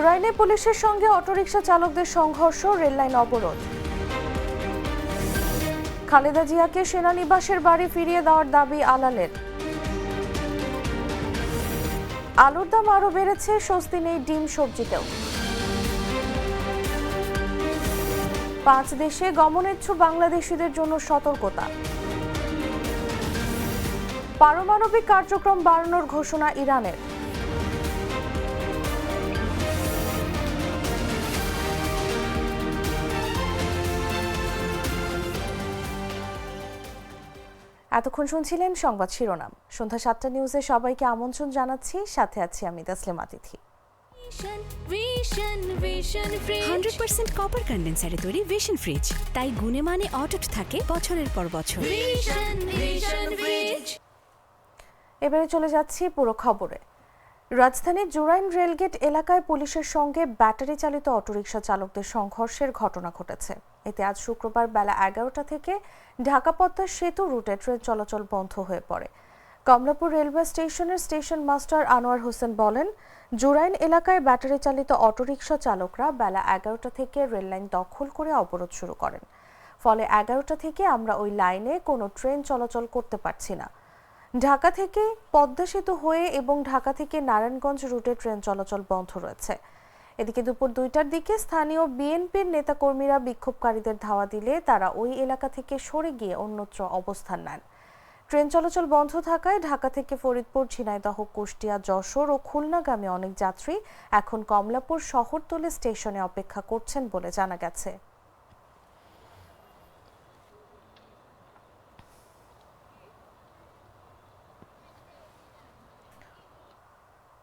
জুরাইনে পুলিশের সঙ্গে অটোরিকশা চালকদের সংঘর্ষ, রেললাইন অবরোধ। খালেদা জিয়াকে সেনানিবাসের বাড়ি ফিরিয়ে দেওয়ার দাবি আলালের। আলুর দাম আরও বেড়েছে, স্বস্তি নেই ডিম সবজিতেও। 5 দেশে গমনেচ্ছু বাংলাদেশিদের জন্য সতর্কতা। পারমাণবিক কার্যক্রম বাড়ানোর ঘোষণা ইরানের। এতক্ষণ শুনছিলেন সংবাদ শিরোনাম। সন্ধ্যা 7টা নিউজে সবাইকে আমন্ত্রণ জানাচ্ছি, সাথে আছি আমি তাসলিমা আতিথি। 100% কপার কন্ডেন্সারে তৈরি ভিশন ফ্রিজ, তাই গুণে মানে অটুট থাকে বছরের পর বছর। এবারে চলে যাচ্ছি পুরো খবরে। রাজধানীর জুরাইন রেলগেট এলাকায় পুলিশের সঙ্গে ব্যাটারি চালিত অটোরিকশা চালকদের সংঘর্ষের ঘটনা ঘটেছে। এতে আজ শুক্রবার বেলা 11টা থেকে ঢাকা পদ্মা সেতু রুটে ট্রেন চলাচল বন্ধ হয়ে পড়ে। কমলাপুর রেলওয়ে স্টেশনের স্টেশন মাস্টার আনোয়ার হোসেন বলেন, জুরাইন এলাকায় ব্যাটারি চালিত অটোরিকশা চালকরা বেলা 11টা থেকে রেললাইন দখল করে অবরোধ শুরু করেন। ফলে 11টা থেকে আমরা ওই লাইনে কোনো ট্রেন চলাচল করতে পারছি না। ঢাকা থেকে পদ্মা সেতু হয়ে এবং ঢাকা থেকে নারায়ণগঞ্জ রুটে ট্রেন চলাচল বন্ধ রয়েছে। এদিকে দুপুর 2টার দিকে স্থানীয় বিএনপির নেতাকর্মীরা বিক্ষোভকারীদের ধাওয়া দিলে তারা ওই এলাকা থেকে সরে গিয়ে অন্যত্র অবস্থান নেন। ট্রেন চলাচল বন্ধ থাকায় ঢাকা থেকে ফরিদপুর, ঝিনাইদহ, কুষ্টিয়া, যশোর ও খুলনাগামী অনেক যাত্রী এখন কমলাপুর শহরতলি স্টেশনে অপেক্ষা করছেন বলে জানা গেছে।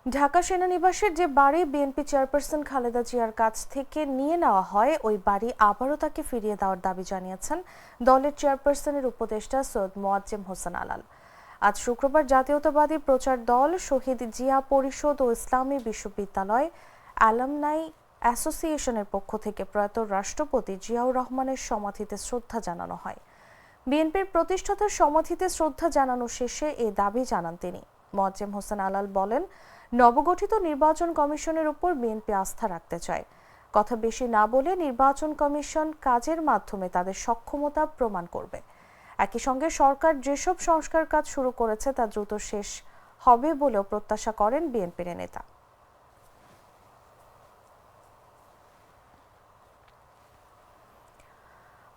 ঢাকা সেনানিবাসের যে বাড়ি বিএনপি চেয়ারপারসন খালেদা জিয়ার কাছ থেকে নিয়ে নেওয়া হয়, ওই বাড়ি আবারও তাকে ফিরিয়ে দেওয়ার দাবি জানিয়েছেন দলের চেয়ারপারসনের উপদেষ্টা সৈয়দ মোয়াজ্জেম হোসেন আলাল। আজ শুক্রবার জাতীয়তাবাদী প্রচার দল, শহীদ জিয়া পরিষদ ও ইসলামী বিশ্ববিদ্যালয় অ্যালামনাই অ্যাসোসিয়েশনের পক্ষ থেকে প্রয়াত রাষ্ট্রপতি জিয়াউর রহমানের সমাধিতে শ্রদ্ধা জানানো হয়। বিএনপির প্রতিষ্ঠাতার সমাধিতে শ্রদ্ধা জানানো শেষে এ দাবি জানান তিনি। মোয়াজ্জেম হোসেন আলাল বলেন, নবগঠিত নির্বাচন কমিশনের উপর বিএনপি আস্থা রাখতে চায়। কথা বেশি না বলে নির্বাচন কমিশন কাজের মাধ্যমে তাদের সক্ষমতা প্রমাণ করবে। একই সঙ্গে সরকার যেসব সংস্কার কাজ শুরু করেছে তা দ্রুত শেষ হবে বলেও প্রত্যাশা করেন বিএনপির নেতা।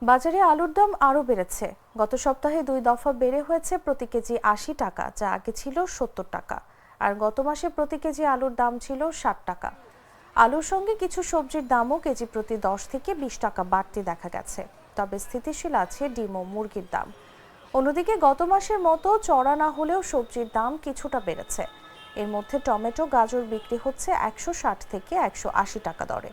বাজারে আলুর দাম আরও বেড়েছে। গত সপ্তাহে 2 দফা বেড়ে হয়েছে প্রতি কেজি 80 টাকা, যা আগে ছিল 70 টাকা। আর গত মাসে প্রতি কেজি আলুর দাম ছিল 60 টাকা। আলুর সঙ্গে কিছু সবজির দামও কেজি প্রতি 10 থেকে 20 টাকা বাড়তি দেখা গেছে। তবে স্থিতিশীল আছে ডিম ও মুরগির দাম। অন্যদিকে গত মাসের মতো চড়া না হলেও সবজির দাম কিছুটা বেড়েছে। এর মধ্যে টমেটো, গাজর বিক্রি হচ্ছে 160 থেকে 180 টাকা দরে।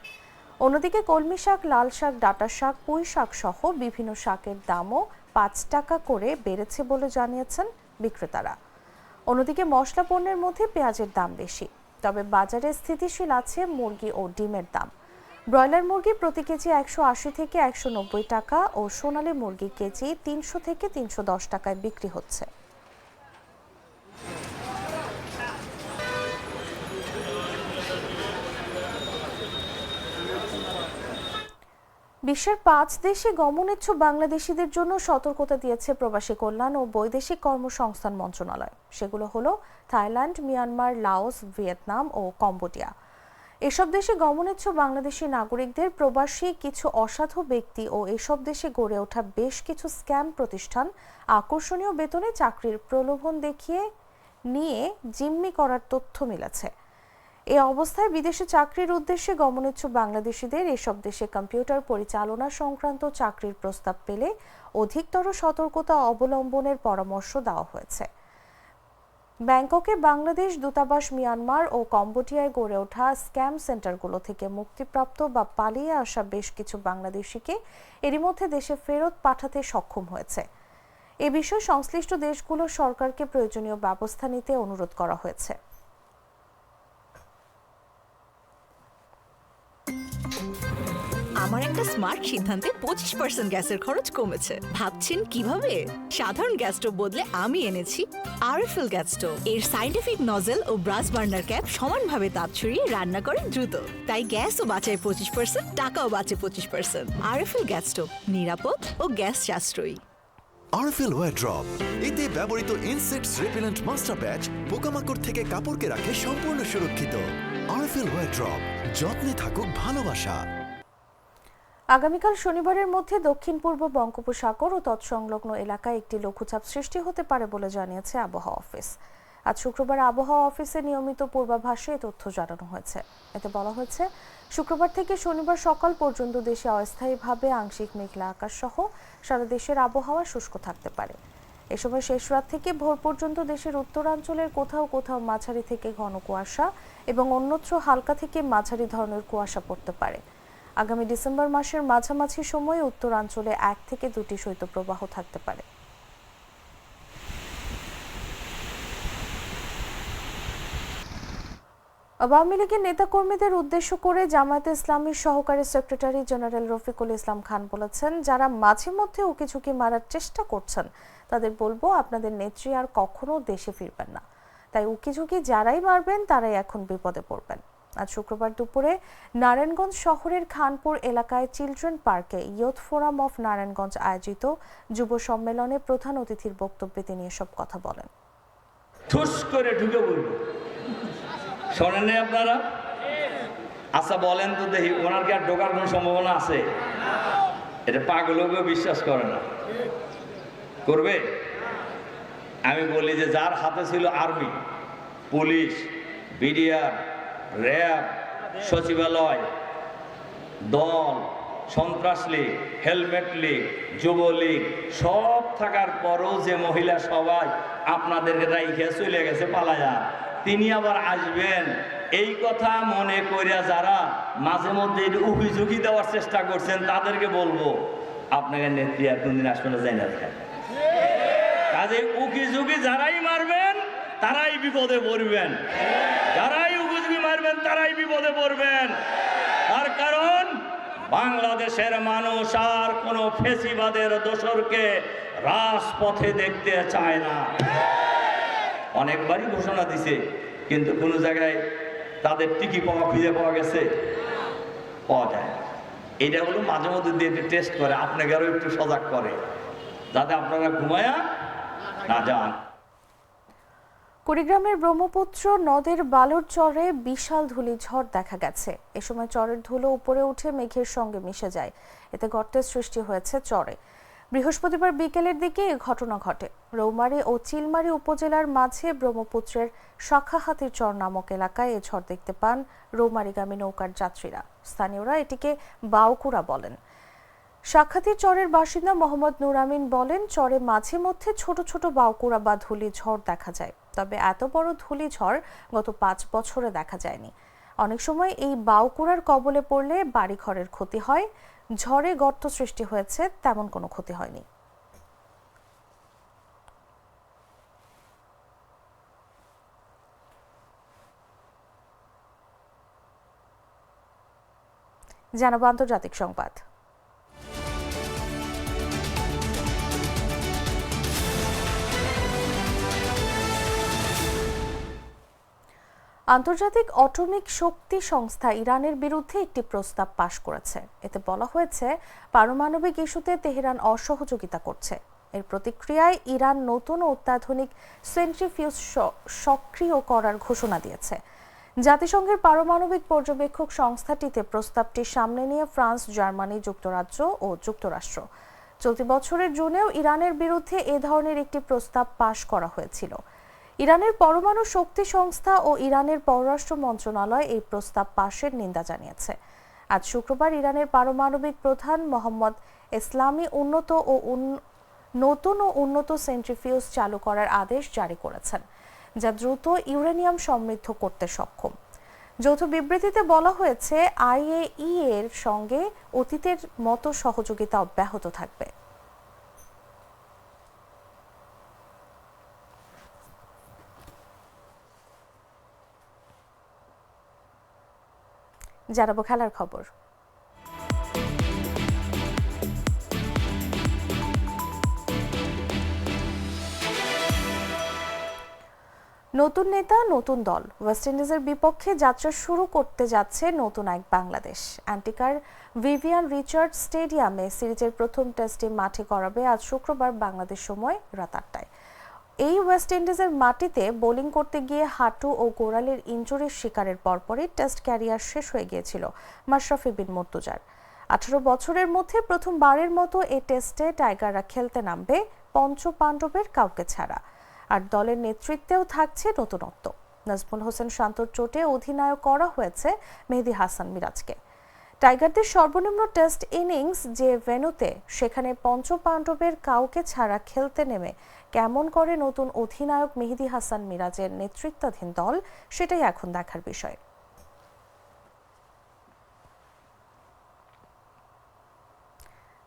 অন্যদিকে কলমি শাক, লাল শাক, ডাঁটা শাক, পুঁই শাক সহ বিভিন্ন শাকের দামও 5 টাকা করে বেড়েছে বলে জানিয়েছেন বিক্রেতারা। অন্যদিকে মশলা পণ্যের মধ্যে পেঁয়াজের দাম বেশি। তবে বাজারে স্থিতিশীল আছে মুরগি ও ডিমের দাম। ব্রয়লার মুরগি প্রতি কেজি 180 থেকে 190 টাকা ও সোনালী মুরগি কেজি 300 থেকে 310 টাকায় বিক্রি হচ্ছে। বিশ্বের 5 দেশে গমনেচ্ছু বাংলাদেশিদের জন্য সতর্কতা দিয়েছে প্রবাসী কল্যাণ ও বৈদেশিক কর্মসংস্থান মন্ত্রণালয়। সেগুলো হলো থাইল্যান্ড, মিয়ানমার, লাওস, ভিয়েতনাম ও কম্বোডিয়া। এসব দেশে গমনেচ্ছু বাংলাদেশি নাগরিকদের প্রবাসী কিছু অসাধু ব্যক্তি ও এসব দেশে গড়ে ওঠা বেশ কিছু স্ক্যাম প্রতিষ্ঠান আকর্ষণীয় বেতনে চাকরির প্রলোভন দেখিয়ে নিয়ে জিম্মি করার তথ্য মিলেছে। এই অবস্থায় বিদেশে চাকরির উদ্দেশ্যে গমনেচ্ছু বাংলাদেশিদের এসব দেশে কম্পিউটার পরিচালনা সংক্রান্ত চাকরির প্রস্তাব পেলে অধিকতর সতর্কতা অবলম্বনের পরামর্শ দেওয়া হয়েছে। ব্যাংককে বাংলাদেশ দূতাবাস মিয়ানমার ও কম্বোডিয়ায় গড়ে ওঠা স্ক্যাম সেন্টারগুলো থেকে মুক্তিপ্রাপ্ত বা পালিয়ে আসা বেশ কিছু বাংলাদেশিকে এরই মধ্যে দেশে ফেরত পাঠাতে সক্ষম হয়েছে। এ বিষয়ে সংশ্লিষ্ট দেশগুলো সরকারকে প্রয়োজনীয় ব্যবস্থা নিতে অনুরোধ করা হয়েছে। আমার একটা স্মার্ট সিদ্ধান্তে 25% গ্যাসের খরচ কমেছে। ভাবছেন কিভাবে? সাধারণ গ্যাস স্টোভ বদলে আমি এনেছি আরএফএল গ্যাস স্টোভ। এর সাইন্টিফিক নজেল ও ব্রাস বার্নার ক্যাপ সমানভাবে তাপ ছড়িয়ে রান্না করে দ্রুত। তাই গ্যাসও বাঁচায় 25%, টাকাও বাঁচে 25%। আরএফএল গ্যাস স্টোভ, নিরাপদ ও গ্যাস সাশ্রয়ী। আরএফএল ওয়্যার ড্রপ, এতে ব্যবহৃত ইনসেক্টস রিপেলেন্ট মাস্টার ব্যাচ পোকামাকড় থেকে কাপড়কে রাখে সম্পূর্ণ সুরক্ষিত। আরএফএল ওয়্যার ড্রপ, যত্নে থাকুক ভালোবাসা। আগামীকাল শনিবারের মধ্যে দক্ষিণ পূর্ব বঙ্গোপসাগর ও তৎসংলগ্ন এলাকায় একটি লঘুচাপ সৃষ্টি হতে পারে বলে জানিয়েছে আবহাওয়া অফিস। আজ শুক্রবার আবহাওয়া অফিসে নিয়মিত পূর্বাভাসে এই তথ্য জানানো হয়েছে। এতে বলা হয়েছে, শুক্রবার থেকে শনিবার সকাল পর্যন্ত দেশে অস্থায়ীভাবে আংশিক মেঘলা আকাশ সহ সারা দেশের আবহাওয়া শুষ্ক থাকতে পারে। এ সময় শেষ রাত থেকে ভোর পর্যন্ত দেশের উত্তরাঞ্চলের কোথাও কোথাও মাঝারি থেকে ঘন কুয়াশা এবং অন্যত্র হালকা থেকে মাঝারি ধরনের কুয়াশা পড়তে পারে। আগামী ডিসেম্বর মাসের মাঝামাঝি সময়ে উত্তরাঞ্চলে 1 থেকে 2টি শৈত্যপ্রবাহ থাকতে পারে। আওয়ামী লীগের নেতাকর্মীদের উদ্দেশ্য করে জামায়াতে ইসলামীর সহকারী সেক্রেটারি জেনারেল রফিকুল ইসলাম খান বলেছেন, যারা মাঝে মধ্যে উকিঝুঁকি মারার চেষ্টা করছেন তাদের বলবো, আপনাদের নেত্রী আর কখনো দেশে ফিরবেন না। তাই উকিঝুঁকি যারাই মারবেন তারাই এখন বিপদে পড়বেন। আজ শুক্রবার দুপুরে নারায়ণগঞ্জ শহরের খানপুর এলাকায় চিলড্রেন পার্কে ইয়ুথ ফোরাম অফ নারায়ণগঞ্জ আয়োজিত যুব সম্মেলনে প্রধান অতিথির বক্তব্যে তিনি এসব কথা বলেন। ঠুস করে ঢুকে বলব, শোনেন নাই আপনারা? আচ্ছা বলেন তো দেখি, ওনার কি আর ঢোকার কোনো সম্ভাবনা আছে? এটা পাগলকেও বিশ্বাস করে না, করবে? আমি বলি যে যার হাতে ছিল আর্মি, পুলিশ, বিডিআর, র্যাব, সচিবালয়, দল, সন্ত্রাস লীগ, হেলমেট লীগ, যুবলীগ সব থাকার পরও যে মহিলা সবাই আপনাদেরকে রাইখে চলে গেছে পালায়া, তিনি আবার আসবেন এই কথা মনে করিয়া যারা মাঝে মধ্যে উকিঝুঁকি দেওয়ার চেষ্টা করছেন তাদেরকে বলবো, আপনাকে নেত্রী আর কোনদিন আসবেন না, যাই না। কাজে উকিঝুঁকি যারাই মারবেন তারাই বিপদে পড়বেন, যারাই উকিঝুঁকি মারবেন তারাই বিপদে পড়বেন। তার কারণ বাংলাদেশের মানুষ আর কোনো ফেসিবাদের দোসরকে রাজপথে দেখতে চায় না। অনেকবারই ঘোষণা দিছে, কিন্তু কোনো জায়গায় তাদের টিকি পাওয়া খুঁজে পাওয়া গেছে, পাওয়া যায়। এটা হলো মাঝে মধ্যে দিয়ে টেস্ট করে, আপনাকে আরো একটু সজাগ করে, যাতে আপনারা ঘুমায়া না যান। কুড়িগ্রামের ব্রহ্মপুত্র নদের বালুর চরে বিশাল ধূলিঝড় দেখা গেছে। এ সময় চরের ধুলো উপরে উঠে মেঘের সঙ্গে মিশে যায়, এতে গর্তের সৃষ্টি হয়েছে চরে। বৃহস্পতিবার বিকেলের দিকে এ ঘটনা ঘটে। রৌমারী ও চিলমারী উপজেলার মাঝে ব্রহ্মপুত্রের শাখাহাতির চর নামক এলাকায় এ ঝড় দেখতে পান রৌমারীগামী নৌকার যাত্রীরা। স্থানীয়রা এটিকে বাউকুড়া বলেন। শাখাহাতির চরের বাসিন্দা মোহাম্মদ নুর আমিন বলেন, চরে মাঝে মধ্যে ছোট ছোট বাউকুড়া বা ধূলি ঝড় দেখা যায়, তবে এত বড় ধূলি ঝড় গত 5 বছরে দেখা যায়নি। অনেক সময় এই বাউকুড়ার কবলে পড়লে বাড়িঘরের ক্ষতি হয়, ঝড়ে গর্ত সৃষ্টি হয়েছে, তেমন কোনো ক্ষতি হয়নি। জানাবো আন্তর্জাতিক সংবাদ। আন্তর্জাতিক অটমিক শক্তি সংস্থা ইরানের বিরুদ্ধে একটি প্রস্তাব পাশ করেছে। এতে বলা হয়েছে, পারমাণবিক ইস্যুতে তেহরান অসহযোগিতা করছে। এর প্রতিক্রিয়ায় ইরান নতুন ও অত্যাধুনিক সেন্ট্রিফিউজ সক্রিয় করার ঘোষণা দিয়েছে। জাতিসংঘের পারমাণবিক পর্যবেক্ষক সংস্থাটিতে প্রস্তাবটি সামনে নিয়ে ফ্রান্স, জার্মানি, যুক্তরাজ্য ও যুক্তরাষ্ট্র। চলতি বছরের জুনেও ইরানের বিরুদ্ধে এ ধরনের একটি প্রস্তাব পাশ করা হয়েছিল। ইরানের পরমাণু শক্তি সংস্থা ও ইরানের পররাষ্ট্র মন্ত্রণালয় এই প্রস্তাব পাশের নিন্দা জানিয়েছে। আজ শুক্রবার ইরানের পারমাণবিক প্রধান মোহাম্মদ ইসলামি নতুন ও উন্নত সেন্ট্রিফিউজ চালু করার আদেশ জারি করেছেন, যা দ্রুত ইউরেনিয়াম সমৃদ্ধ করতে সক্ষম। যৌথ বিবৃতিতে বলা হয়েছে, আইএই এর সঙ্গে অতীতের মতো সহযোগিতা অব্যাহত থাকবে। জানাবো খেলার খবর। নতুন নেতা নতুন দল, ওয়েস্ট ইন্ডিজের বিপক্ষে যাত্রা শুরু করতে যাচ্ছে নতুন এক বাংলাদেশ। অ্যান্টিকার ভিভিয়ান রিচার্ড স্টেডিয়ামে সিরিজের প্রথম টেস্টে মাঠে গড়াবে আজ শুক্রবার বাংলাদেশ সময় রাত 8টায়। এই ওয়েস্ট ইন্ডিজের মাটিতে বোলিং করতে গিয়ে হাঁটু ও গোড়ালির ইনজুরির শিকারের পরপরই টেস্ট ক্যারিয়ার শেষ হয়ে গিয়েছিল মাশরাফি বিন মুর্তজার। 18 বছরের মধ্যে প্রথমবারের মতো এই টেস্টে টাইগাররা খেলতে নামবে পঞ্চপাণ্ডবের কাউকে ছাড়া। আর দলের নেতৃত্বেও থাকছে নতুনত্ব। নাজমুল হোসেন শান্তর চোটে অধিনায়ক করা হয়েছে মেহেদী হাসান মিরাজকে। টাইগারদের সর্বনিম্ন টেস্ট ইনিংস যে ভেন্যুতে, সেখানে পঞ্চপাণ্ডবের কাউকে ছাড়া খেলতে নেমে কেমন করে নতুন অধিনায়ক মেহেদী হাসান মিরাজের নেতৃত্বাধীন দল, সেটাই এখন দেখার বিষয়।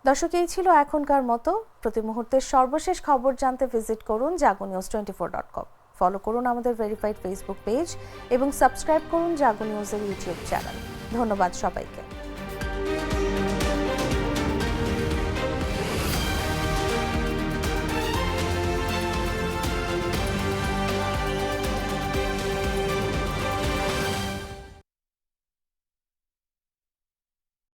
দর্শক, এই ছিল এখনকার মতো। প্রতি মুহূর্তের সর্বশেষ খবর জানতে ভিজিট করুন jagonews24.com। ফলো করুন আমাদের ভেরিফাইড ফেসবুক পেজ এবং সাবস্ক্রাইব করুন জাগো নিউজের ইউটিউব চ্যানেল। ধন্যবাদ সবাইকে।